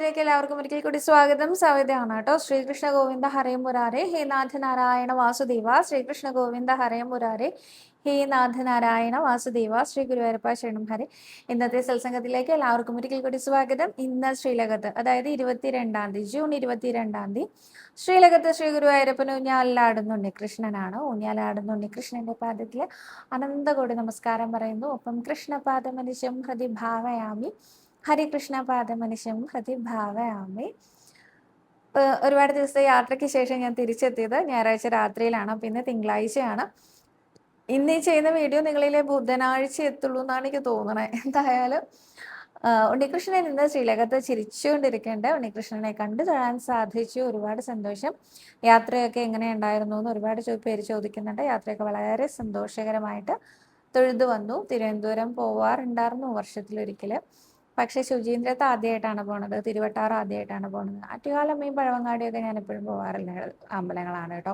ചാനലിലേക്ക് എല്ലാവർക്കും ഒരിക്കൽ കൂടി സ്വാഗതം. സവിതയാണ് കേട്ടോ. ശ്രീകൃഷ്ണ ഗോവിന്ദ ഹരേ മുരാരേ ഹേ നാഥ നാരായണ വാസുദേവ. ശ്രീകൃഷ്ണ ഗോവിന്ദ ഹരേ മുരാരേ ഹേ നാഥ നാരായണ വാസുദേവ. ശ്രീ ഗുരുവായൂരപ്പ ശരണം ഹരേ. ഇന്നത്തെ സത്സംഗത്തിലേക്ക് എല്ലാവർക്കും ഒരിക്കൽ കൂടി സ്വാഗതം. ഇന്ന് ശ്രീലകത്ത്, അതായത് 22-ാം തീയതി, ജൂൺ 22-ാം തീയതി ശ്രീലകത്ത് ശ്രീ ഗുരുവായൂരപ്പൻ ഊഞ്ഞാലാടുന്ന ഉണ്ണികൃഷ്ണനാണ്. ഊഞ്ഞാലാടുന്ന ഉണ്ണികൃഷ്ണന്റെ പാദത്തിൽ അനന്തകോടി നമസ്കാരം പറയുന്നു. ഒപ്പം കൃഷ്ണപാദമനിശം ഹൃദി ഭാവയാമി, ഹരികൃഷ്ണ പാദമനിശം ഹൃദി ഭാവയാമി. ഒരുപാട് ദിവസത്തെ യാത്രയ്ക്ക് ശേഷം ഞാൻ തിരിച്ചെത്തിയത് ഞായറാഴ്ച രാത്രിയിലാണ്. പിന്നെ തിങ്കളാഴ്ചയാണ്. ഇന്ന് ഈ ചെയ്യുന്ന വീഡിയോ നിങ്ങളിലെ ബുധനാഴ്ച എത്തുള്ളൂ എന്നാണ് എനിക്ക് തോന്നണേ. എന്തായാലും ഉണ്ണികൃഷ്ണൻ ഇന്ന് ശ്രീലകത്ത് ചിരിച്ചുകൊണ്ടിരിക്കേണ്ട ഉണ്ണികൃഷ്ണനെ കണ്ടു തൊഴാൻ സാധിച്ചു. ഒരുപാട് സന്തോഷം. യാത്രയൊക്കെ എങ്ങനെയുണ്ടായിരുന്നു എന്ന് ഒരുപാട് പേര് ചോദിക്കുന്നുണ്ട്. യാത്രയൊക്കെ വളരെ സന്തോഷകരമായിട്ട് തൊഴുതു വന്നു. തിരുവനന്തപുരം പോവാറുണ്ടായിരുന്നു വർഷത്തിലൊരിക്കൽ. പക്ഷേ ശുചീന്ദ്രത്ത് ആദ്യമായിട്ടാണ് പോണത്, തിരുവട്ടാറ് ആദ്യമായിട്ടാണ് പോണത്. ആറ്റുകാലമ്മയും പഴവങ്ങാടിയൊക്കെ ഞാൻ എപ്പോഴും പോകാറില്ല അമ്പലങ്ങളാണ് കേട്ടോ.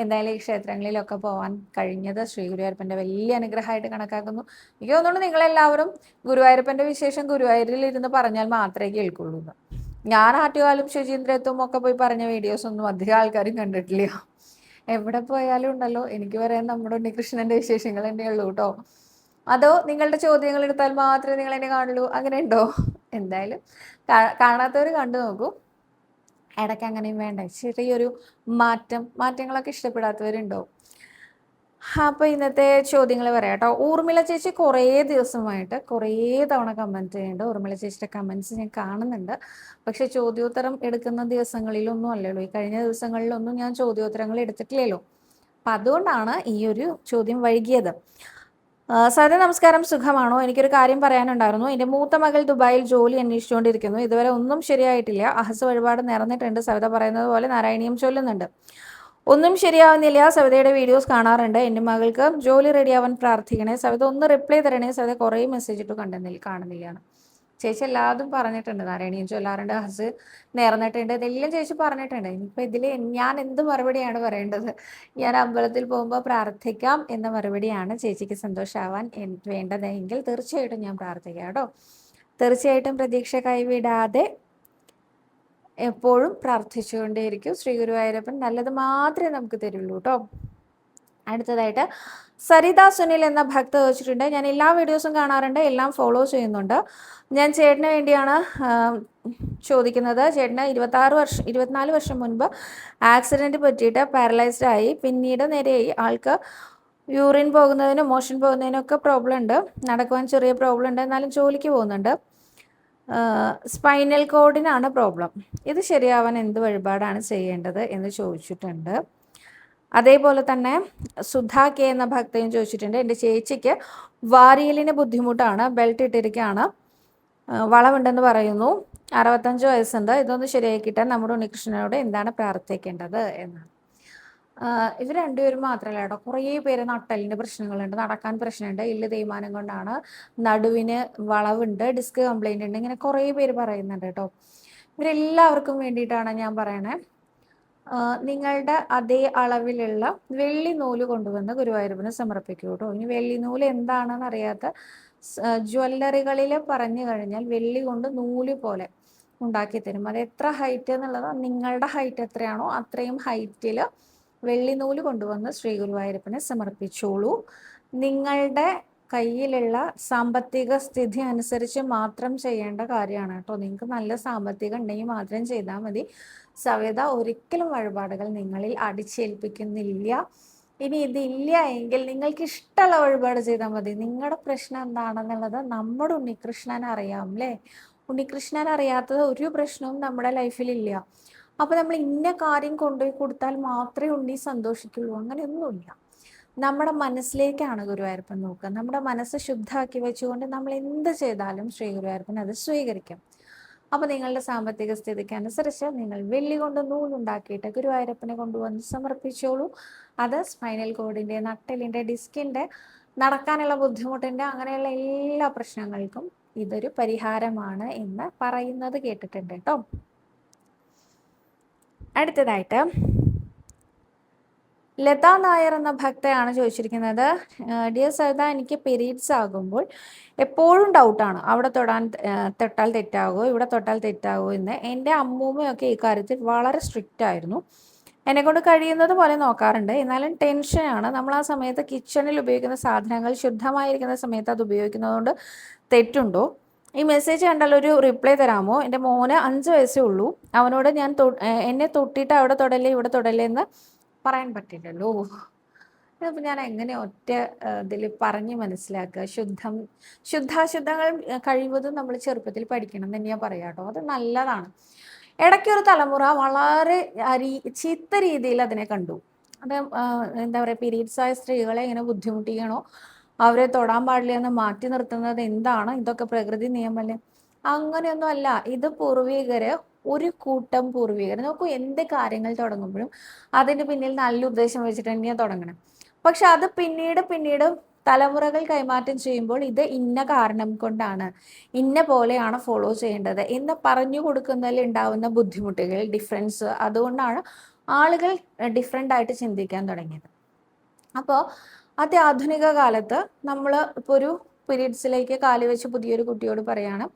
എന്തായാലും ഈ ക്ഷേത്രങ്ങളിലൊക്കെ പോകാൻ കഴിഞ്ഞത് ശ്രീ ഗുരുവായൂരപ്പൻ്റെ വലിയ അനുഗ്രഹമായിട്ട് കണക്കാക്കുന്നു. എനിക്ക് തോന്നുന്നു നിങ്ങളെല്ലാവരും ഗുരുവായൂരപ്പൻ്റെ വിശേഷം ഗുരുവായൂരിൽ ഇരുന്ന് പറഞ്ഞാൽ മാത്രമേ കേൾക്കുള്ളൂ. ഞാൻ ആറ്റുകാലും ശുചീന്ദ്രത്തും ഒക്കെ പോയി പറഞ്ഞ വീഡിയോസ് ഒന്നും അധികം ആൾക്കാരും കണ്ടിട്ടില്ല. എവിടെ പോയാലും ഉണ്ടല്ലോ എനിക്ക് പറയാൻ നമ്മുടെ ഉണ്ണികൃഷ്ണന്റെ വിശേഷങ്ങൾ തന്നെയുള്ളൂ കേട്ടോ. അതോ നിങ്ങളുടെ ചോദ്യങ്ങൾ എടുത്താൽ മാത്രമേ നിങ്ങൾ എന്നെ കാണുള്ളൂ, അങ്ങനെ ഉണ്ടോ? എന്തായാലും കാണാത്തവർ കണ്ടു നോക്കൂ. ഇടയ്ക്ക് അങ്ങനെയും വേണ്ട, ചെറിയൊരു മാറ്റങ്ങളൊക്കെ ഇഷ്ടപ്പെടാത്തവരുണ്ടോ? അപ്പോൾ ഇന്നത്തെ ചോദ്യങ്ങൾ പറയാം കേട്ടോ. ഊർമിള ചേച്ചി കുറേ ദിവസമായിട്ട് കുറേ തവണ കമൻറ്റ് ചെയ്യുന്നുണ്ട്. ഊർമിള ചേച്ചിയുടെ കമൻറ്റ്സ് ഞാൻ കാണുന്നുണ്ട്. പക്ഷേ ചോദ്യോത്തരം എടുക്കുന്ന ദിവസങ്ങളിലൊന്നും അല്ലല്ലോ, ഈ കഴിഞ്ഞ ദിവസങ്ങളിലൊന്നും ഞാൻ ചോദ്യോത്തരങ്ങൾ എടുത്തിട്ടില്ലല്ലോ. അപ്പം അതുകൊണ്ടാണ് ഈ ഒരു ചോദ്യം വൈകിയത്. സദാ നമസ്കാരം, സുഖമാണോ? എനിക്കൊരു കാര്യം പറയാനുണ്ടായിരുന്നു. എൻ്റെ മൂത്ത മകൾ ദുബായിൽ ജോലി അന്വേഷിച്ചുകൊണ്ടിരിക്കുന്നു. ഇതുവരെ ഒന്നും ശരിയായിട്ടില്ല. അഹസ് വഴിപാട് നിറഞ്ഞിട്ടുണ്ട്. സവിത പറയുന്നത് പോലെ നാരായണീയം ചൊല്ലുന്നുണ്ട്. ഒന്നും ശരിയാവുന്നില്ല. സവിതയുടെ വീഡിയോസ് കാണാറുണ്ട്. എൻ്റെ മകൾക്ക് ജോലി റെഡിയാവാൻ പ്രാർത്ഥിക്കണേ. സവിത ഒന്ന് റിപ്ലൈ തരണേ. സവിത കുറേ മെസ്സേജ് ഇട്ട് കാണുന്നില്ല. ചേച്ചി എല്ലാതും പറഞ്ഞിട്ടുണ്ട്. നാരായണീയം ചൊല്ലാറുണ്ട്, ഹസ് നേർന്നിട്ടുണ്ട്, ഇതെല്ലാം ചേച്ചി പറഞ്ഞിട്ടുണ്ട്. ഇനിയിപ്പോൾ ഇതിൽ ഞാൻ എന്ത് മറുപടിയാണ് പറയേണ്ടത്? ഞാൻ അമ്പലത്തിൽ പോകുമ്പോൾ പ്രാർത്ഥിക്കാം എന്ന മറുപടിയാണ് ചേച്ചിക്ക് സന്തോഷമാവാൻ വേണ്ടതെങ്കിൽ തീർച്ചയായിട്ടും ഞാൻ പ്രാർത്ഥിക്കാം കേട്ടോ. തീർച്ചയായിട്ടും പ്രതീക്ഷ കൈവിടാതെ എപ്പോഴും പ്രാർത്ഥിച്ചുകൊണ്ടേയിരിക്കും. ശ്രീ ഗുരുവായൂരപ്പൻ നല്ലത് മാത്രമേ നമുക്ക് തരുള്ളൂ കേട്ടോ. അടുത്തതായിട്ട് സരിത സുനിൽ എന്ന ഭക്ത ചോദിച്ചിട്ടുണ്ട്. ഞാൻ എല്ലാ വീഡിയോസും കാണാറുണ്ട്, എല്ലാം ഫോളോ ചെയ്യുന്നുണ്ട്. ഞാൻ ചേട്ടന് വേണ്ടിയാണ് ചോദിക്കുന്നത്. ചേട്ടന് 24 വർഷം മുൻപ് ആക്സിഡൻറ്റ് പറ്റിയിട്ട് പാരലൈസ്ഡ് ആയി. പിന്നീട് നേരെയായി. ആൾക്ക് യൂറിൻ പോകുന്നതിനും മോഷൻ പോകുന്നതിനൊക്കെ പ്രോബ്ലം ഉണ്ട്. നടക്കുവാൻ ചെറിയ പ്രോബ്ലം ഉണ്ട്, എന്നാലും ജോലിക്ക് പോകുന്നുണ്ട്. സ്പൈനൽ കോഡിനാണ് പ്രോബ്ലം. ഇത് ശരിയാവാൻ എന്ത് വഴിപാടാണ് ചെയ്യേണ്ടത് എന്ന് ചോദിച്ചിട്ടുണ്ട്. അതേപോലെ തന്നെ സുധാ കെ എന്ന ഭക്തയും ചോദിച്ചിട്ടുണ്ട്. എൻ്റെ ചേച്ചിക്ക് വാരിയലിന് ബുദ്ധിമുട്ടാണ്, ബെൽറ്റ് ഇട്ടിരിക്കുകയാണ്, വളവുണ്ടെന്ന് പറയുന്നു, 65 വയസ്സുണ്ട്. ഇതൊന്ന് ശരിയാക്കിയിട്ടാൽ നമ്മുടെ ഉണ്ണികൃഷ്ണനോട് എന്താണ് പ്രാർത്ഥിക്കേണ്ടത് എന്നാണ്. ഇവർ രണ്ടുപേരും മാത്രമല്ല കേട്ടോ, കുറേ പേര് നട്ടലിൻ്റെ പ്രശ്നങ്ങളുണ്ട്, നടക്കാൻ പ്രശ്നമുണ്ട്, എല്ല് തേയ്മാനം കൊണ്ടാണ്, നടുവിന് വളവുണ്ട്, ഡിസ്ക് കംപ്ലൈൻ്റ് ഉണ്ട്, ഇങ്ങനെ കുറേ പേര് പറയുന്നുണ്ട് കേട്ടോ. ഇവരെല്ലാവർക്കും വേണ്ടിയിട്ടാണ് ഞാൻ പറയണേ. നിങ്ങളുടെ അതേ അളവിലുള്ള വെള്ളി നൂല് കൊണ്ടുവന്ന് ഗുരുവായൂരപ്പന് സമർപ്പിക്കൂ കേട്ടോ. ഇനി വെള്ളി നൂല് എന്താണെന്ന് അറിയാത്ത ജ്വല്ലറികളിൽ പറഞ്ഞു കഴിഞ്ഞാൽ വെള്ളി കൊണ്ട് നൂല് പോലെ ഉണ്ടാക്കി തരും. അത് എത്ര ഹൈറ്റ് എന്നുള്ളത് നിങ്ങളുടെ ഹൈറ്റ് എത്രയാണോ അത്രയും ഹൈറ്റിൽ വെള്ളി നൂല് കൊണ്ടുവന്ന് ശ്രീ ഗുരുവായൂരപ്പനെ സമർപ്പിച്ചോളൂ. നിങ്ങളുടെ കയ്യിലുള്ള സാമ്പത്തിക സ്ഥിതി അനുസരിച്ച് മാത്രം ചെയ്യേണ്ട കാര്യമാണ് കേട്ടോ. നിങ്ങൾക്ക് നല്ല സാമ്പത്തികം ഉണ്ടെങ്കിൽ മാത്രം ചെയ്താൽ മതി. സവിത ഒരിക്കലും വഴിപാടുകൾ നിങ്ങളിൽ അടിച്ചേൽപ്പിക്കുന്നില്ല. ഇനി ഇതില്ല എങ്കിൽ നിങ്ങൾക്ക് ഇഷ്ടമുള്ള വഴിപാട് ചെയ്താൽ മതി. നിങ്ങളുടെ പ്രശ്നം എന്താണെന്നുള്ളത് നമ്മുടെ ഉണ്ണികൃഷ്ണൻ അറിയാം അല്ലേ? ഉണ്ണികൃഷ്ണൻ അറിയാത്തത് ഒരു പ്രശ്നവും നമ്മുടെ ലൈഫിലില്ല. അപ്പോൾ നമ്മൾ ഇന്ന കാര്യം കൊണ്ടുപോയി കൊടുത്താൽ മാത്രമേ ഉണ്ണി സന്തോഷിക്കുള്ളൂ, അങ്ങനെയൊന്നുമില്ല. നമ്മുടെ മനസ്സിലേക്കാണ് ഗുരുവായൂരപ്പൻ നോക്കുക. നമ്മുടെ മനസ്സ് ശുദ്ധമാക്കി വെച്ചുകൊണ്ട് നമ്മൾ എന്ത് ചെയ്താലും ശ്രീ ഗുരുവായൂരപ്പൻ അത് സ്വീകരിക്കും. അപ്പോൾ നിങ്ങളുടെ സാമ്പത്തിക സ്ഥിതിക്ക് അനുസരിച്ച് നിങ്ങൾ വെള്ളി കൊണ്ട് നൂലുണ്ടാക്കിയിട്ട് ഗുരുവായൂരപ്പനെ കൊണ്ടുവന്ന് സമർപ്പിച്ചോളൂ. അത് സ്പൈനൽ കോഡിൻ്റെ, നട്ടലിൻ്റെ, ഡിസ്കിൻ്റെ, നടക്കാനുള്ള ബുദ്ധിമുട്ടിൻ്റെ, അങ്ങനെയുള്ള എല്ലാ പ്രശ്നങ്ങൾക്കും ഇതൊരു പരിഹാരമാണ് എന്ന് പറയുന്നത് കേട്ടിട്ടുണ്ട് കേട്ടോ. അടുത്തതായിട്ട് ലത നായർ എന്ന ഭക്തയാണ് ചോദിച്ചിരിക്കുന്നത്. ഡിയർ സവിത, എനിക്ക് പീരീഡ്സ് ആകുമ്പോൾ എപ്പോഴും ഡൗട്ടാണ്, അവിടെ തൊട്ടാൽ തെറ്റാകുമോ, ഇവിടെ തൊട്ടാൽ തെറ്റാകുമോ എന്ന്. എൻ്റെ അമ്മൂമ്മയൊക്കെ ഈ കാര്യത്തിൽ വളരെ സ്ട്രിക്റ്റ് ആയിരുന്നു. എന്നെക്കൊണ്ട് കഴിയുന്നത് പോലെ നോക്കാറുണ്ട്. എന്നാലും ടെൻഷനാണ്. നമ്മൾ ആ സമയത്ത് കിച്ചണിൽ ഉപയോഗിക്കുന്ന സാധനങ്ങൾ ശുദ്ധമായിരിക്കുന്ന സമയത്ത് അത് ഉപയോഗിക്കുന്നതുകൊണ്ട് തെറ്റുണ്ടോ? ഈ മെസ്സേജ് കണ്ടാൽ ഒരു റിപ്ലൈ തരാമോ? എൻ്റെ മോന് 5 വയസ്സേ ഉള്ളൂ. അവനോട് ഞാൻ എന്നെ തൊട്ടിട്ട് അവിടെ തൊടല്ലേ ഇവിടെ തൊടല്ലേ എന്ന് പറയാൻ പറ്റില്ലല്ലോ. ഇതിപ്പോൾ ഞാൻ എങ്ങനെ ഒറ്റ ഇതിൽ പറഞ്ഞ് മനസ്സിലാക്കുക? ശുദ്ധാശുദ്ധങ്ങൾ കഴിവതും നമ്മൾ ചെറുപ്പത്തിൽ പഠിക്കണം എന്ന് തന്നെയാണ് പറയാം കേട്ടോ. അത് നല്ലതാണ്. ഇടയ്ക്കൊരു തലമുറ വളരെ ചീത്ത രീതിയിൽ അതിനെ കണ്ടു. അത് എന്താ പറയുക, പീരീഡ്സ് ആയ സ്ത്രീകളെ ഇങ്ങനെ ബുദ്ധിമുട്ടിക്കണോ, അവരെ തൊടാൻ പാടില്ല എന്ന് മാറ്റി നിർത്തുന്നത് എന്താണ്, ഇതൊക്കെ പ്രകൃതി നിയമമല്ലേ? അങ്ങനെയൊന്നും അല്ല. ഇത് പൂർവികര്, ഒരു കൂട്ടം പൂർവികർ നോക്കൂ, എന്ത് കാര്യങ്ങൾ തുടങ്ങുമ്പോഴും അതിന് പിന്നിൽ നല്ല ഉദ്ദേശം വെച്ചിട്ട് തന്നെയാണ് തുടങ്ങണം. പക്ഷെ അത് പിന്നീട് തലമുറകൾ കൈമാറ്റം ചെയ്യുമ്പോൾ ഇത് ഇന്ന കാരണം കൊണ്ടാണ്, ഇന്ന പോലെയാണ് ഫോളോ ചെയ്യേണ്ടത് എന്ന് പറഞ്ഞു കൊടുക്കുന്നതിൽ ഉണ്ടാവുന്ന ബുദ്ധിമുട്ടുകൾ, ഡിഫറൻസ്, അതുകൊണ്ടാണ് ആളുകൾ ഡിഫറെൻ്റ് ആയിട്ട് ചിന്തിക്കാൻ തുടങ്ങിയത്. അപ്പോൾ അത്യാധുനിക കാലത്ത് നമ്മൾ ഇപ്പോൾ ഒരു പീരീഡ്സിലേക്ക് കാല് വെച്ച് പുതിയൊരു കുട്ടിയോട് പറയാണ്,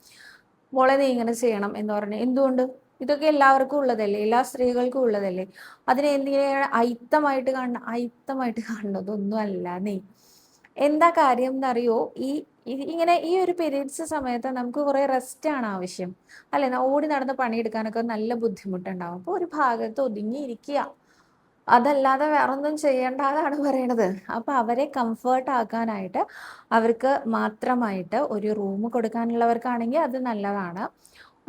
മോളെ നീ ഇങ്ങനെ ചെയ്യണം എന്ന് പറഞ്ഞു. എന്തുകൊണ്ട്? ഇതൊക്കെ എല്ലാവർക്കും ഉള്ളതല്ലേ, എല്ലാ സ്ത്രീകൾക്കും ഉള്ളതല്ലേ. അതിനെ എന്തിനാണ് അയിത്തമായിട്ട് കാണുന്നതൊന്നും അല്ല. നീ എന്താ കാര്യം എന്നറിയോ? ഇങ്ങനെ ഈ ഒരു പീരീഡ്സ് സമയത്ത് നമുക്ക് കുറേ റെസ്റ്റ് ആണ് ആവശ്യം, അല്ലെ? ഓടി നടന്ന് പണിയെടുക്കാനൊക്കെ നല്ല ബുദ്ധിമുട്ടുണ്ടാവും. അപ്പോൾ ഒരു ഭാഗത്ത് ഒതുങ്ങിയിരിക്കുക, അതല്ലാതെ വേറൊന്നും ചെയ്യേണ്ടതാണ് പറയണത്. അപ്പോൾ അവരെ കംഫർട്ട് ആക്കാനായിട്ട് അവർക്ക് മാത്രമായിട്ട് ഒരു റൂം കൊടുക്കാനുള്ളവർക്കാണെങ്കിൽ അത് നല്ലതാണ്.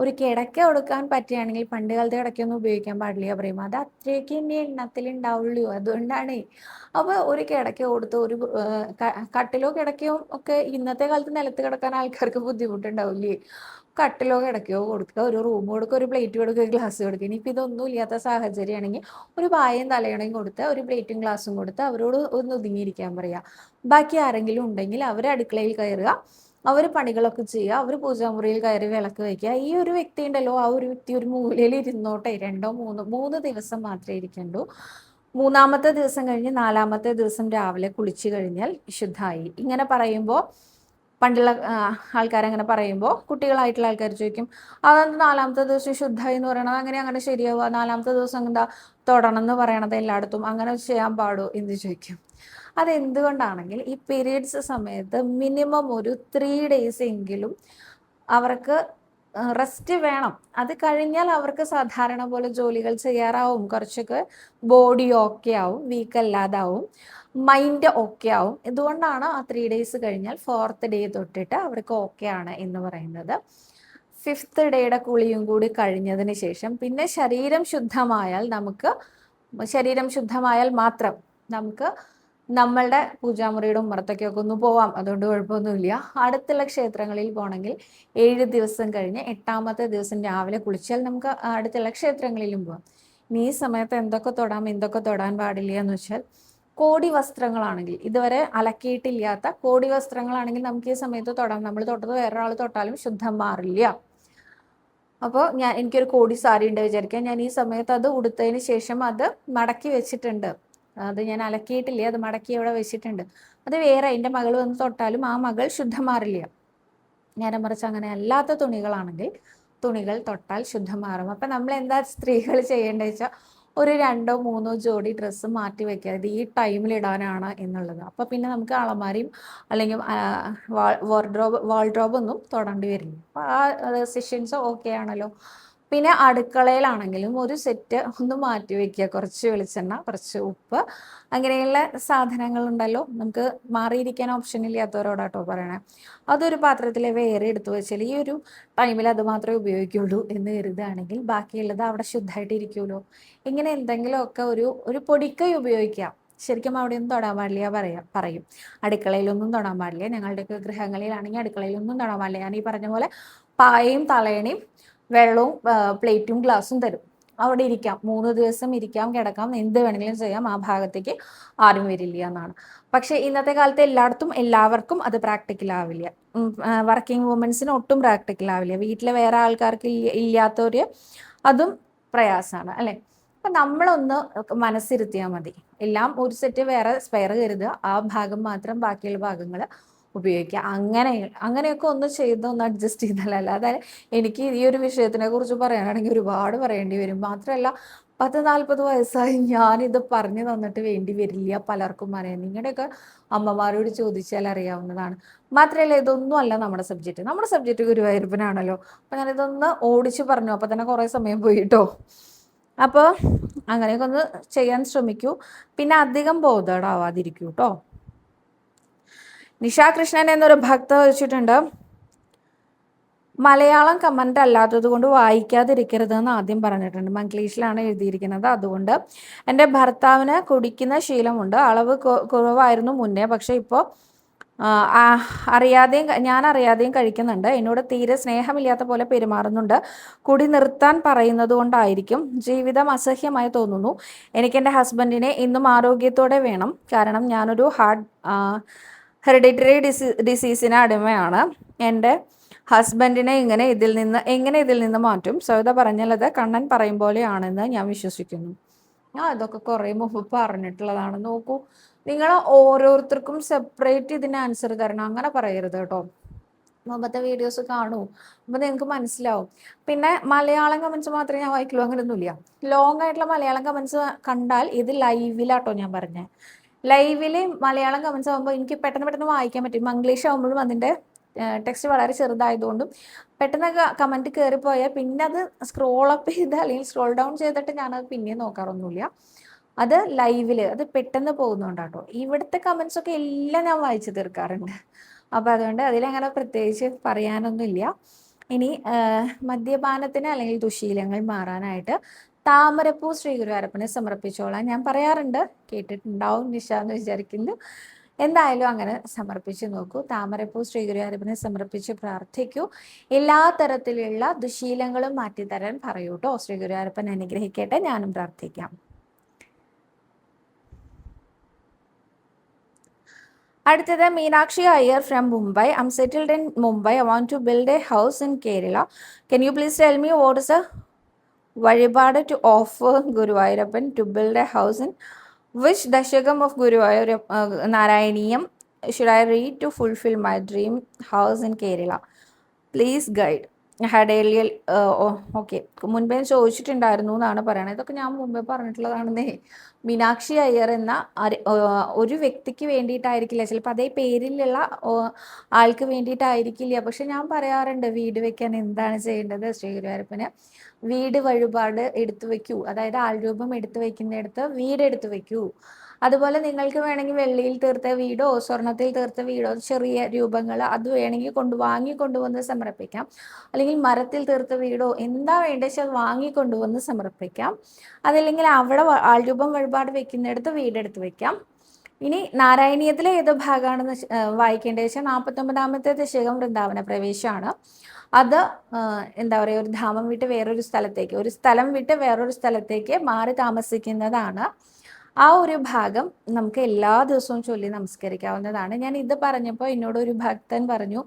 ഒരു കിടക്ക കൊടുക്കാൻ പറ്റുകയാണെങ്കിൽ, പണ്ട് കാലത്തെ കിടക്കൊന്നും ഉപയോഗിക്കാൻ പാടില്ല പറയും, അത് അത്രയൊക്കെ ഇനി എണ്ണത്തിലുണ്ടാവുള്ളൂ, അതുകൊണ്ടാണ്. അപ്പോൾ ഒരു കിടക്ക കൊടുത്ത് ഒരു കട്ടിലോ കിടക്കയോ ഒക്കെ, ഇന്നത്തെ കാലത്ത് നിലത്ത് കിടക്കാൻ ആൾക്കാർക്ക് ബുദ്ധിമുട്ടുണ്ടാവില്ലേ? കട്ടിലോ കിടക്കയോ കൊടുക്കുക, ഒരു റൂം കൊടുക്കുക, ഒരു പ്ലേറ്റ് കൊടുക്കുക, ഒരു ഗ്ലാസ് കൊടുക്കുക. ഇനിയിപ്പോൾ ഇതൊന്നും ഇല്ലാത്ത സാഹചര്യമാണെങ്കിൽ ഒരു പായയും തലയണയും കൊടുത്ത് ഒരു പ്ലേറ്റും ഗ്ലാസും കൊടുത്ത് അവരോട് ഒന്ന് ഒതുങ്ങിയിരിക്കാൻ പറയുക. ബാക്കി ആരെങ്കിലും ഉണ്ടെങ്കിൽ അവർ അടുക്കളയിൽ കയറുക, അവർ പണികളൊക്കെ ചെയ്യുക, അവർ പൂജാമുറിയിൽ കയറി വിളക്ക് വയ്ക്കുക. ഈ ഒരു വ്യക്തി ഉണ്ടല്ലോ, ആ ഒരു വ്യക്തി ഒരു മൂലയിൽ ഇരുന്നോട്ടെ. 2-3 ദിവസം മാത്രമേ ഇരിക്കണ്ടൂ. 3-ാമത്തെ ദിവസം കഴിഞ്ഞ് 4-ാമത്തെ ദിവസം രാവിലെ കുളിച്ചു കഴിഞ്ഞാൽ ശുദ്ധമായി. ഇങ്ങനെ പറയുമ്പോൾ, പണ്ടുള്ള ആൾക്കാരങ്ങനെ പറയുമ്പോൾ കുട്ടികളായിട്ടുള്ള ആൾക്കാർ ചോദിക്കും, അതെന്ത് 4-ാമത്തെ ദിവസം ശുദ്ധമായി എന്ന് പറയണത്? അങ്ങനെ ശരിയാവുക? 4-ാമത്തെ ദിവസം എന്താ തൊടണം എന്ന് പറയണത് എല്ലായിടത്തും, അങ്ങനെ ചെയ്യാൻ പാടോ എന്ന് ചോദിക്കും. അതെന്തുകൊണ്ടാണെങ്കിൽ ഈ പീരീഡ്സ് സമയത്ത് മിനിമം ഒരു 3 days എങ്കിലും അവർക്ക് റെസ്റ്റ് വേണം. അത് കഴിഞ്ഞാൽ അവർക്ക് സാധാരണ പോലെ ജോലികൾ ചെയ്യാറാവും, കുറച്ചൊക്കെ ബോഡി ഓക്കെ ആവും, വീക്ക് അല്ലാതാവും, മൈൻഡ് ഓക്കെ ആവും. ഇതുകൊണ്ടാണ് ആ 3 days കഴിഞ്ഞാൽ 4th day തൊട്ടിട്ട് അവർക്ക് ഓക്കെ ആണ് എന്ന് പറയുന്നത്. 5th ഡേയുടെ കുളിയും കൂടി കഴിഞ്ഞതിന് ശേഷം പിന്നെ ശരീരം ശുദ്ധമായാൽ മാത്രം നമുക്ക് നമ്മളുടെ പൂജാമുറിയുടെ ഉമ്മറത്തൊക്കെയൊക്കെ ഒന്ന് പോവാം. അതുകൊണ്ട് കുഴപ്പമൊന്നുമില്ല. അടുത്തുള്ള ക്ഷേത്രങ്ങളിൽ പോകണമെങ്കിൽ 7 ദിവസം കഴിഞ്ഞ് 8-ാമത്തെ ദിവസം രാവിലെ കുളിച്ചാൽ നമുക്ക് അടുത്തുള്ള ക്ഷേത്രങ്ങളിലും പോവാം. ഇനി ഈ സമയത്ത് എന്തൊക്കെ തൊടാം, എന്തൊക്കെ തൊടാൻ പാടില്ല എന്ന് വെച്ചാൽ, കോടി വസ്ത്രങ്ങളാണെങ്കിൽ, ഇതുവരെ അലക്കിയിട്ടില്ലാത്ത കോടി വസ്ത്രങ്ങളാണെങ്കിൽ നമുക്ക് ഈ സമയത്ത് തൊടാം. നമ്മൾ തൊട്ടത് വേറൊരാൾ തൊട്ടാലും ശുദ്ധം മാറില്ല. അപ്പോൾ എനിക്കൊരു കോടി സാരി ഉണ്ട് വിചാരിക്കാം, ഞാൻ ഈ സമയത്ത് അത് ഉടുത്തതിന് ശേഷം അത് മടക്കി വെച്ചിട്ടുണ്ട്, അത് ഞാൻ അലക്കിയിട്ടില്ല, അത് മടക്കി അവിടെ വെച്ചിട്ടുണ്ട്, അത് വേറെ എൻ്റെ മകൾ വന്ന് തൊട്ടാലും ആ മകൾ ശുദ്ധം മാറില്ല. നേരെ മറിച്ച് അങ്ങനെ അല്ലാത്ത തുണികളാണെങ്കിൽ തുണികൾ തൊട്ടാൽ ശുദ്ധം മാറും. അപ്പം നമ്മൾ എന്താ സ്ത്രീകൾ ചെയ്യേണ്ടത് വെച്ചാൽ, ഒരു 2-3 ജോഡി ഡ്രസ്സ് മാറ്റി വെക്കുക, ഇത് ഈ ടൈമിൽ ഇടാനാണ് എന്നുള്ളത്. അപ്പോൾ പിന്നെ നമുക്ക് അളമാരിയും അല്ലെങ്കിൽ വാൾഡ്രോബൊന്നും തൊടേണ്ടി വരില്ല. അപ്പോൾ ആ സെഷൻസ് ഓക്കെ ആണല്ലോ. പിന്നെ അടുക്കളയിലാണെങ്കിലും ഒരു സെറ്റ് ഒന്ന് മാറ്റി വയ്ക്കുക, കുറച്ച് വെളിച്ചെണ്ണ, കുറച്ച് ഉപ്പ്, അങ്ങനെയുള്ള സാധനങ്ങളുണ്ടല്ലോ. നമുക്ക് മാറിയിരിക്കാൻ ഓപ്ഷൻ ഇല്ലാത്തവരോടാട്ടോ പറയണേ. അതൊരു പാത്രത്തിൽ വേറെ എടുത്തു വെച്ചാൽ ഈ ഒരു ടൈമിൽ അത് മാത്രമേ ഉപയോഗിക്കുള്ളൂ എന്ന് കരുതുകയാണെങ്കിൽ ബാക്കിയുള്ളത് അവിടെ ശുദ്ധമായിട്ട് ഇരിക്കുമല്ലോ. ഇങ്ങനെ എന്തെങ്കിലുമൊക്കെ ഒരു പൊടിക്കൈ ഉപയോഗിക്കാം. ശരിക്കും അവിടെയൊന്നും തൊടാൻ പാടില്ല പറയും, അടുക്കളയിലൊന്നും തൊടാൻ പാടില്ല. ഞങ്ങളുടെയൊക്കെ ഗൃഹങ്ങളിലാണെങ്കിൽ അടുക്കളയിലൊന്നും തൊടാൻ പാടില്ല. ഞാൻ ഈ പറഞ്ഞ പോലെ പായയും തലയണയും വെള്ളവും പ്ലേറ്റും ഗ്ലാസും തരും, അവിടെ ഇരിക്കാം. 3 ദിവസം ഇരിക്കാം, കിടക്കാം, എന്ത് വേണമെങ്കിലും ചെയ്യാം, ആ ഭാഗത്തേക്ക് ആരും വരില്ല എന്നാണ്. പക്ഷെ ഇന്നത്തെ കാലത്ത് എല്ലാവർക്കും അത് പ്രാക്ടിക്കൽ ആവില്ല. വർക്കിംഗ് വുമൻസിന് ഒട്ടും പ്രാക്ടിക്കൽ ആവില്ല. വീട്ടിൽ വേറെ ആൾക്കാർക്ക് ഇല്ലാത്തവര് അതും പ്രയാസമാണ്, അല്ലേ? അപ്പം നമ്മളൊന്ന് മനസ്സിരുത്തിയാൽ മതി. എല്ലാം ഒരു സെറ്റ് വേറെ സ്പെയർ കരുതുക, ആ ഭാഗം മാത്രം ബാക്കിയുള്ള ഭാഗങ്ങൾ ഉപയോഗിക്കുക. അങ്ങനെയൊക്കെ ഒന്ന് ചെയ്ത് ഒന്ന് അഡ്ജസ്റ്റ് ചെയ്താൽ, അല്ലാതെ എനിക്ക് ഈ ഒരു വിഷയത്തിനെ കുറിച്ച് പറയാനാണെങ്കിൽ ഒരുപാട് പറയേണ്ടി വരും. മാത്രമല്ല 10-40 വയസ്സായി ഞാനിത് പറഞ്ഞു തന്നിട്ട് വേണ്ടി വരില്ല പലർക്കും അറിയാൻ. നിങ്ങളുടെയൊക്കെ അമ്മമാരോട് ചോദിച്ചാൽ അറിയാവുന്നതാണ്. മാത്രമല്ല ഇതൊന്നും അല്ല നമ്മുടെ സബ്ജക്റ്റ് ഗുരുവായൂരപ്പനാണല്ലോ. അപ്പം ഞാനിതൊന്ന് ഓടിച്ച് പറഞ്ഞു, അപ്പം തന്നെ കുറേ സമയം പോയി കേട്ടോ. അപ്പോൾ അങ്ങനെയൊക്കെ ഒന്ന് ചെയ്യാൻ ശ്രമിക്കൂ. പിന്നെ അധികം ബോധേഡാവാതിരിക്കൂ കേട്ടോ. നിഷാ കൃഷ്ണൻ എന്നൊരു ഭക്ത വെച്ചിട്ടുണ്ട്, മലയാളം കമൻ്റ് അല്ലാത്തത് കൊണ്ട് വായിക്കാതിരിക്കരുതെന്ന് ആദ്യം പറഞ്ഞിട്ടുണ്ട്. മംഗ്ലീഷിലാണ് എഴുതിയിരിക്കുന്നത്. അതുകൊണ്ട് എൻ്റെ ഭർത്താവിന് കുടിക്കുന്ന ശീലമുണ്ട്. അളവ് കുറവായിരുന്നു മുന്നേ, പക്ഷെ ഇപ്പോൾ ഞാൻ അറിയാതെയും കഴിക്കുന്നുണ്ട്. എന്നോട് തീരെ സ്നേഹമില്ലാത്ത പോലെ പെരുമാറുന്നുണ്ട്. കുടി നിർത്താൻ പറയുന്നത് കൊണ്ടായിരിക്കും. ജീവിതം അസഹ്യമായി തോന്നുന്നു. എനിക്ക് എൻ്റെ ഹസ്ബൻഡിനെ ഇന്നും ആരോഗ്യത്തോടെ വേണം. കാരണം ഞാനൊരു ഹെറിഡിറ്ററി ഡിസീസിന് അടിമയാണ്. എൻ്റെ ഹസ്ബൻഡിനെ എങ്ങനെ ഇതിൽ നിന്ന് മാറ്റും? സവിത പറഞ്ഞത് കണ്ണൻ പറയും പോലെയാണെന്ന് ഞാൻ വിശ്വസിക്കുന്നു. ഇതൊക്കെ കുറേ മുമ്പ് പറഞ്ഞിട്ടുള്ളതാണ്. നോക്കൂ, നിങ്ങൾ ഓരോരുത്തർക്കും സെപ്പറേറ്റ് ഇതിന് ആൻസർ തരണം, അങ്ങനെ പറയരുത് കേട്ടോ. മുമ്പത്തെ വീഡിയോസ് കാണൂ, അപ്പോൾ നിങ്ങൾക്ക് മനസ്സിലാവും. പിന്നെ മലയാളം കമൻസ് മാത്രമേ ഞാൻ വായിക്കുള്ളൂ, അങ്ങനെയൊന്നുമില്ല. ലോങ് ആയിട്ടുള്ള മലയാളം കമൻസ് കണ്ടാൽ ഇത് ലൈവിലാട്ടോ ഞാൻ പറഞ്ഞത്. ലൈവിൽ മലയാളം കമൻസ് ആകുമ്പോൾ എനിക്ക് പെട്ടെന്ന് വായിക്കാൻ പറ്റും. ഇംഗ്ലീഷ് ആകുമ്പോഴും അതിൻ്റെ ടെക്സ്റ്റ് വളരെ ചെറുതായതുകൊണ്ടും പെട്ടെന്ന് കമൻറ്റ് കയറിപ്പോയാൽ പിന്നെ അത് സ്ക്രോൾ അപ്പ് ചെയ്ത് അല്ലെങ്കിൽ സ്ക്രോൾ ഡൗൺ ചെയ്തിട്ട് ഞാനത് പിന്നെയും നോക്കാറൊന്നുമില്ല. അത് ലൈവിൽ അത് പെട്ടെന്ന് പോകുന്നുണ്ടാട്ടോ. ഇവിടുത്തെ കമൻസ് ഒക്കെ എല്ലാം ഞാൻ വായിച്ചു തീർക്കാറുണ്ട്. അപ്പോൾ അതുകൊണ്ട് അതിലങ്ങനെ പ്രത്യേകിച്ച് പറയാനൊന്നുമില്ല. ഇനി മദ്യപാനത്തിന് അല്ലെങ്കിൽ ദുശീലങ്ങൾ മാറാനായിട്ട് താമരപ്പൂ ശ്രീ ഗുരുവായൂരപ്പനെ സമർപ്പിച്ചോളാൻ ഞാൻ പറയാറുണ്ട്. കേട്ടിട്ടുണ്ടാവും നിഷ എന്ന് വിചാരിക്കുന്നു. എന്തായാലും അങ്ങനെ സമർപ്പിച്ച് നോക്കൂ. താമരപ്പൂ ശ്രീ ഗുരുവായൂരപ്പനെ സമർപ്പിച്ച് പ്രാർത്ഥിക്കൂ. എല്ലാ തരത്തിലുള്ള ദുശീലങ്ങളും മാറ്റിത്തരാൻ പറയൂ കേട്ടോ. ശ്രീ ഗുരുവായൂരപ്പൻ അനുഗ്രഹിക്കട്ടെ. ഞാനും പ്രാർത്ഥിക്കാം. അടുത്തത് Meenakshi Iyer from Mumbai. I'm settled in Mumbai. I want to build a house in Kerala. Can you please tell me what is a വഴിപാട് to offer Guruvayurappan to build a house in which dashakam of Narayaniyam should I read to fulfill my dream house in Kerala? Please guide. Okay, മുൻപേ ചോദിച്ചിട്ടുണ്ടായിരുന്നു എന്നാണ് പറയണത്. ഇതൊക്കെ ഞാൻ മുമ്പേ പറഞ്ഞിട്ടുള്ളതാണെന്നേ. മീനാക്ഷി അയ്യർ എന്ന ഒരു വ്യക്തിക്ക് വേണ്ടിയിട്ടായിരിക്കില്ല, ചിലപ്പോൾ അതേ പേരിലുള്ള ആൾക്ക് വേണ്ടിയിട്ടായിരിക്കില്ല. പക്ഷെ ഞാൻ പറയാറുണ്ട്, വീട് വെക്കാൻ എന്താണ് ചെയ്യേണ്ടത്? ശ്രീ ഗുരുവായൂരപ്പന് വീട് വഴിപാട് എടുത്തു വെക്കൂ. അതായത് ആൾരൂപം എടുത്തു വെക്കുന്നിടത്ത് വീട് എടുത്തു വെക്കൂ. അതുപോലെ നിങ്ങൾക്ക് വേണമെങ്കിൽ വെള്ളിയിൽ തീർത്ത വീടോ സ്വർണത്തിൽ തീർത്ത വീടോ ചെറിയ രൂപങ്ങൾ അത് വേണമെങ്കിൽ കൊണ്ടുവന്ന് സമർപ്പിക്കാം. അല്ലെങ്കിൽ മരത്തിൽ തീർത്ത വീടോ എന്താ വേണ്ടത് വെച്ചാൽ വാങ്ങിക്കൊണ്ടുവന്ന് സമർപ്പിക്കാം. അതല്ലെങ്കിൽ അവിടെ ആൾരൂപം വഴിപാട് വെക്കുന്നിടത്ത് വീടെടുത്ത് വെക്കാം. ഇനി നാരായണീയത്തിലെ ഏത് ഭാഗമാണെന്ന് വായിക്കേണ്ടത് വെച്ചാൽ 49ാമത്തെ ദശകം വൃന്ദാവന പ്രവേശമാണ്. അത് എന്താ പറയുക, ഒരു ധാമം വിട്ട് വേറൊരു സ്ഥലത്തേക്ക്, ഒരു സ്ഥലം വിട്ട് വേറൊരു സ്ഥലത്തേക്ക് മാറി താമസിക്കുന്നതാണ്. ആ ഒരു ഭാഗം നമുക്ക് എല്ലാ ദിവസവും ചൊല്ലി നമസ്കരിക്കാവുന്നതാണ്. ഞാൻ ഇത് പറഞ്ഞപ്പോൾ എന്നോട് ഒരു ഭക്തൻ പറഞ്ഞു,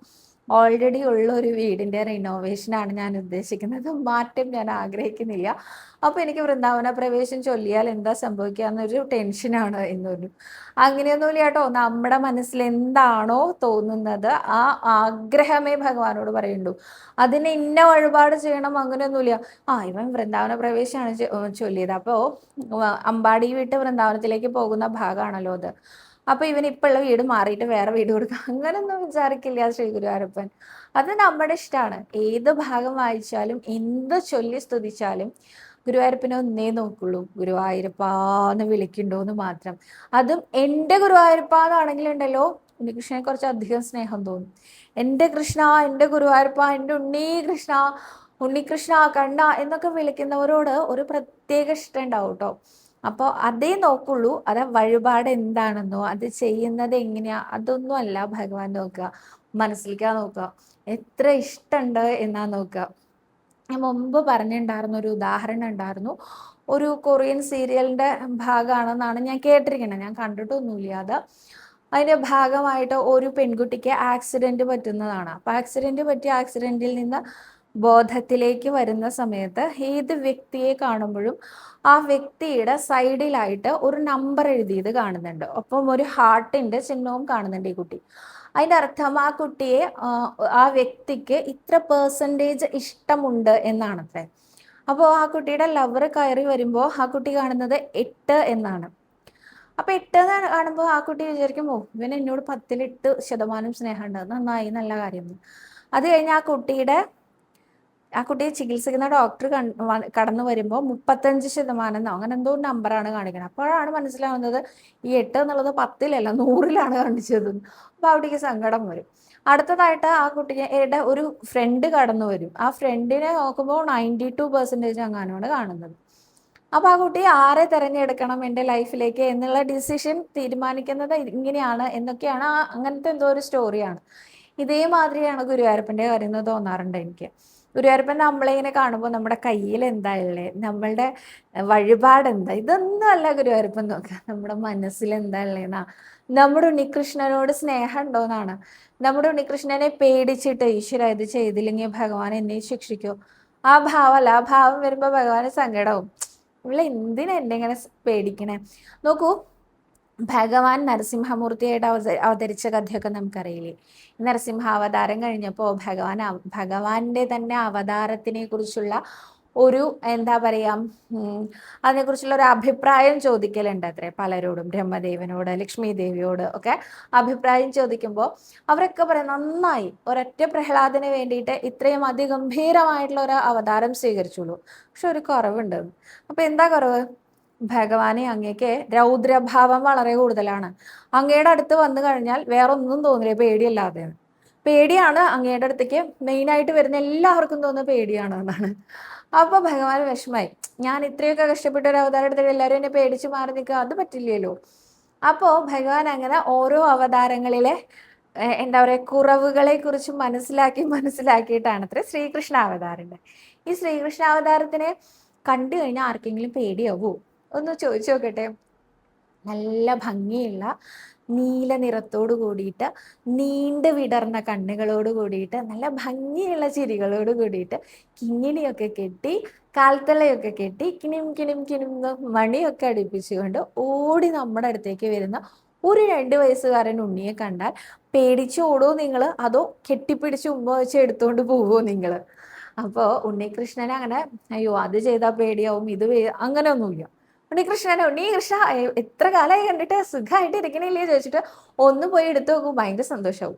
ഓൾറെഡി ഉള്ള ഒരു വീടിൻ്റെ റിനോവേഷനാണ് ഞാൻ ഉദ്ദേശിക്കുന്നത്, മാറ്റം ഞാൻ ആഗ്രഹിക്കുന്നില്ല. അപ്പോൾ എനിക്ക് വൃന്ദാവന പ്രവേശം ചൊല്ലിയാൽ എന്താ സംഭവിക്കുക എന്നൊരു ടെൻഷനാണ് എന്ന് പറഞ്ഞു. അങ്ങനെയൊന്നുമില്ല കേട്ടോ. നമ്മുടെ മനസ്സിൽ എന്താണോ തോന്നുന്നത് ആ ആഗ്രഹമേ ഭഗവാനോട് പറയുള്ളൂ. അതിന് ഇന്ന വഴിപാട് ചെയ്യണം അങ്ങനെയൊന്നുമില്ല. ഇവൻ വൃന്ദാവന പ്രവേശമാണ് ചൊല്ലിയത്, അപ്പോൾ അമ്പാടി വിട്ട് വൃന്ദാവനത്തിലേക്ക് പോകുന്ന ഭാഗമാണല്ലോ അത്, അപ്പോൾ ഇവൻ ഇപ്പോൾ ഉള്ള വീട് മാറിയിട്ട് വേറെ വീട് കൊടുക്കുക, അങ്ങനൊന്നും വിചാരിക്കില്ല ശ്രീ ഗുരുവായൂരപ്പൻ. അത് നമ്മുടെ ഇഷ്ടമാണ്. ഏത് ഭാഗം വായിച്ചാലും എന്ത് ചൊല്ലി സ്തുതിച്ചാലും ഗുരുവായൂരപ്പനെ ഒന്നേ നോക്കുള്ളൂ, ഗുരുവായൂരപ്പാന്ന് വിളിക്കണ്ടോന്ന് മാത്രം. അതും എൻ്റെ ഗുരുവായൂരപ്പാന്നാണെങ്കിലുണ്ടല്ലോ ഉണ്ണികൃഷ്ണനെ കുറച്ച് അധികം സ്നേഹം തോന്നും. എൻ്റെ കൃഷ്ണ, എൻ്റെ ഗുരുവായൂരപ്പ, എൻ്റെ ഉണ്ണീകൃഷ്ണ, ഉണ്ണികൃഷ്ണ, കണ്ണ എന്നൊക്കെ വിളിക്കുന്നവരോട് ഒരു പ്രത്യേക ഇഷ്ടം ഉണ്ടാവും കേട്ടോ. അപ്പോൾ അതേ നോക്കുള്ളൂ. അത് വഴിപാട് എന്താണെന്നോ അത് ചെയ്യുന്നത് എങ്ങനെയാ അതൊന്നും അല്ല ഭഗവാൻ നോക്കുക, മനസ്സിലേക്കാ നോക്കുക, എത്ര ഇഷ്ടമുണ്ട് എന്നാ നോക്കുക. ഞാൻ മുമ്പ് പറഞ്ഞിട്ടുണ്ടായിരുന്നു, ഒരു ഉദാഹരണം ഉണ്ടായിരുന്നു. ഒരു കൊറിയൻ സീരിയലിൻ്റെ ഭാഗമാണെന്നാണ് ഞാൻ കേട്ടിരിക്കുന്നത്, ഞാൻ കണ്ടിട്ടൊന്നുമില്ല അത്. അതിൻ്റെ ഭാഗമായിട്ട് ഒരു പെൺകുട്ടിക്ക് ആക്സിഡൻറ്റ് പറ്റുന്നതാണ്. അപ്പോൾ ആക്സിഡൻറ്റിൽ നിന്ന് ബോധത്തിലേക്ക് വരുന്ന സമയത്ത് ഏത് വ്യക്തിയെ കാണുമ്പോഴും ആ വ്യക്തിയുടെ സൈഡിലായിട്ട് ഒരു നമ്പർ എഴുതിയത് കാണുന്നുണ്ട്. ഒപ്പം ഒരു ഹാർട്ടിന്റെ ചിഹ്നവും കാണുന്നുണ്ട് ഈ കുട്ടി. അതിൻ്റെ അർത്ഥം ആ കുട്ടിയെ ആ വ്യക്തിക്ക് ഇത്ര പെർസെൻറ്റേജ് ഇഷ്ടമുണ്ട് എന്നാണത്രേ. അപ്പോൾ ആ കുട്ടിയുടെ ലവർ കയറി വരുമ്പോൾ ആ കുട്ടി കാണുന്നത് 8 എന്നാണ്. അപ്പോൾ 8 എന്ന് കാണുമ്പോൾ ആ കുട്ടി വിചാരിക്കും, ഓ ഇവൻ എന്നോട് 10% സ്നേഹമുണ്ട്, നന്നായി, നല്ല കാര്യം. അത് കഴിഞ്ഞ് ആ കുട്ടിയെ ചികിത്സിക്കുന്ന ഡോക്ടർ കടന്നു വരുമ്പോൾ 35% അങ്ങനെ എന്തോ നമ്പറാണ് കാണിക്കുന്നത്. അപ്പോഴാണ് മനസ്സിലാവുന്നത് ഈ 8 എന്നുള്ളത് 10-ലല്ല 100-ലാണ് കാണിച്ചത്. അപ്പോൾ അവിടേക്ക് സങ്കടം വരും. അടുത്തതായിട്ട് ആ കുട്ടിയുടെ ഒരു ഫ്രണ്ട് കടന്നു വരും. ആ ഫ്രണ്ടിനെ നോക്കുമ്പോൾ 92% അങ്ങനെയാണ് കാണുന്നത്. അപ്പോൾ ആ കുട്ടി ആരെ തിരഞ്ഞെടുക്കണം എൻ്റെ ലൈഫിലേക്ക് എന്നുള്ള ഡിസിഷൻ തീരുമാനിക്കുന്നത് ഇങ്ങനെയാണ് എന്നൊക്കെയാണ്. അങ്ങനത്തെ എന്തോ ഒരു സ്റ്റോറിയാണ്. ഇതേമാതിരിയാണ് ഗുരുവായൂരപ്പൻ്റെ കാര്യം എന്ന് തോന്നാറുണ്ട് എനിക്ക്. ഗുരുവായൂരപ്പൻ നമ്മളിങ്ങനെ കാണുമ്പോൾ നമ്മുടെ കയ്യിൽ എന്താ ഉള്ളത്, നമ്മളുടെ വഴിപാട് എന്താ, ഇതൊന്നും അല്ല ഗുരുവായൂരപ്പൻ നോക്കുക. നമ്മുടെ മനസ്സിൽ എന്താ ഉള്ളതെന്നാ, നമ്മുടെ ഉണ്ണികൃഷ്ണനോട് സ്നേഹം ഉണ്ടോയെന്നാണ്. നമ്മുടെ ഉണ്ണികൃഷ്ണനെ പേടിച്ചിട്ട് ഈശ്വര ഇത് ചെയ്തില്ലെങ്കിൽ ഭഗവാൻ എന്നെ ശിക്ഷിക്കോ, ആ ഭാവമല്ല. ആ ഭാവം വരുമ്പോൾ ഭഗവാന് സങ്കടവും. ഇവിടെ എന്തിനാ എന്നെ ഇങ്ങനെ പേടിക്കണേ. നോക്കൂ, ഭഗവാൻ നരസിംഹമൂർത്തിയായിട്ട് അവതരിച്ച കഥയൊക്കെ നമുക്കറിയില്ലേ. നരസിംഹാവതാരം കഴിഞ്ഞപ്പോൾ ഭഗവാന്റെ തന്നെ അവതാരത്തിനെ കുറിച്ചുള്ള ഒരു എന്താ പറയാ, അതിനെക്കുറിച്ചുള്ള ഒരു അഭിപ്രായം ചോദിക്കലുണ്ട് അത്രേ പലരോടും. ബ്രഹ്മദേവനോട്, ലക്ഷ്മി ദേവിയോട് ഒക്കെ അഭിപ്രായം ചോദിക്കുമ്പോൾ അവരൊക്കെ പറയും നന്നായി, ഒരൊറ്റ പ്രഹ്ലാദന് വേണ്ടിയിട്ട് ഇത്രയും അതിഗംഭീരമായിട്ടുള്ള ഒരു അവതാരം സ്വീകരിച്ചുള്ളൂ. പക്ഷെ ഒരു കുറവുണ്ട്. അപ്പൊ എന്താ കുറവ്? ഭഗവാനെ അങ്ങേക്ക് രൗദ്രഭാവം വളരെ കൂടുതലാണ്. അങ്ങയുടെ അടുത്ത് വന്നു കഴിഞ്ഞാൽ വേറെ ഒന്നും തോന്നില്ല, പേടിയല്ലാതെ. പേടിയാണ് അങ്ങയുടെ അടുത്തേക്ക് മെയിനായിട്ട് വരുന്ന എല്ലാവർക്കും തോന്നുന്ന പേടിയാണ് എന്നാണ്. അപ്പൊ ഭഗവാൻ വിഷമായി, ഞാൻ ഇത്രയൊക്കെ കഷ്ടപ്പെട്ട ഒരു അവതാരം എടുത്തിട്ട് എല്ലാവരും എന്നെ പേടിച്ച് മാറി നിൽക്കുക, അത് പറ്റില്ലല്ലോ. അപ്പോൾ ഭഗവാൻ അങ്ങനെ ഓരോ അവതാരങ്ങളിലെ എന്താ പറയുക കുറവുകളെ കുറിച്ച് മനസ്സിലാക്കിയിട്ടാണ് അത്ര ശ്രീകൃഷ്ണ അവതാരം. ഈ ശ്രീകൃഷ്ണ അവതാരത്തിനെ കണ്ടു കഴിഞ്ഞാൽ ആർക്കെങ്കിലും പേടിയാവൂ? ഒന്ന് ചോദിച്ചു നോക്കട്ടെ. നല്ല ഭംഗിയുള്ള നീല നിറത്തോട് കൂടിയിട്ട്, നീണ്ടു വിടർന്ന കണ്ണുകളോട് കൂടിയിട്ട്, നല്ല ഭംഗിയുള്ള ചിരികളോട് കൂടിയിട്ട്, കിങ്ങിണിയൊക്കെ കെട്ടി, കാൽത്തളയൊക്കെ കെട്ടി, കിണിം കിണിം കിണിം മണിയൊക്കെ അടുപ്പിച്ചുകൊണ്ട് ഓടി നമ്മുടെ അടുത്തേക്ക് വരുന്ന ഒരു 2 വയസ്സുകാരൻ ഉണ്ണിയെ കണ്ടാൽ പേടിച്ചോടോ നിങ്ങൾ, അതോ കെട്ടിപ്പിടിച്ച് ഉമ്മ വെച്ച് എടുത്തോണ്ട് പോവോ നിങ്ങൾ? അപ്പോൾ ഉണ്ണികൃഷ്ണനെ അങ്ങനെ അയ്യോ അത് ചെയ്താൽ പേടിയാവും, അങ്ങനെയൊന്നുമില്ല. ഉണ്ണികൃഷ്ണ എത്ര കാലമായി കണ്ടിട്ട്, സുഖമായിട്ട് ഇരിക്കണില്ലേ ചോദിച്ചിട്ട് ഒന്ന് പോയി എടുത്തു നോക്കും, ഭയങ്കര സന്തോഷമാവും.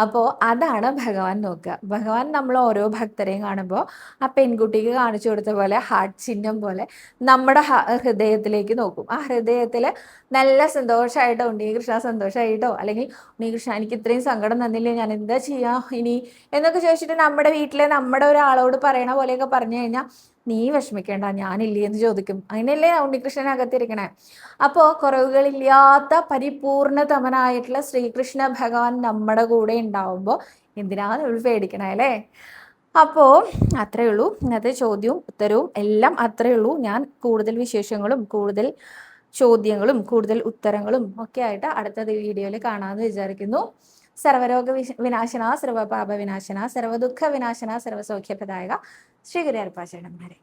അപ്പോൾ അതാണ് ഭഗവാൻ നോക്കുക. ഭഗവാൻ നമ്മൾ ഓരോ ഭക്തരെയും കാണുമ്പോൾ ആ പെൺകുട്ടിക്ക് കാണിച്ചു കൊടുത്ത പോലെ ഹാർട്ട് ചിഹ്നം പോലെ നമ്മുടെ ഹൃദയത്തിലേക്ക് നോക്കും. ആ ഹൃദയത്തിൽ നല്ല സന്തോഷമായിട്ടോ, ഉണ്ണികൃഷ്ണ സന്തോഷമായിട്ടോ, അല്ലെങ്കിൽ ഉണ്ണികൃഷ്ണ എനിക്ക് ഇത്രയും സങ്കടം തന്നില്ലേ, ഞാൻ എന്താ ചെയ്യാം ഇനി എന്നൊക്കെ ചോദിച്ചിട്ട് നമ്മുടെ വീട്ടിലെ നമ്മുടെ ഒരാളോട് പറയണ പോലെയൊക്കെ പറഞ്ഞു കഴിഞ്ഞാൽ നീ വിഷമിക്കേണ്ട ഞാനില്ലേ എന്ന് ചോദിക്കും. അങ്ങനെയല്ലേ ഉണ്ണികൃഷ്ണനകത്തിരിക്കണേ. അപ്പോൾ കുറവുകളില്ലാത്ത പരിപൂർണതമനായിട്ടുള്ള ശ്രീകൃഷ്ണ ഭഗവാൻ നമ്മുടെ കൂടെ ഉണ്ടാവുമ്പോൾ എന്തിനാണ് നമ്മൾ പേടിക്കണേ അല്ലേ? അപ്പോൾ അത്രയേ ഉള്ളൂ ഇന്നത്തെ ചോദ്യവും ഉത്തരവും എല്ലാം അത്രയേ ഉള്ളൂ. ഞാൻ കൂടുതൽ വിശേഷങ്ങളും കൂടുതൽ ചോദ്യങ്ങളും കൂടുതൽ ഉത്തരങ്ങളും ഒക്കെ ആയിട്ട് അടുത്ത വീഡിയോയിൽ കാണാമെന്ന് വിചാരിക്കുന്നു. സർവരോഗ വിനാശന, സർവപാപ വിനാശന, സർവദുഃഖ വിനാശന, സർവസൗഖ്യപ്രദായക ശ്രീ ഗുരുവായൂരപ്പ ശരണം ഹരേ.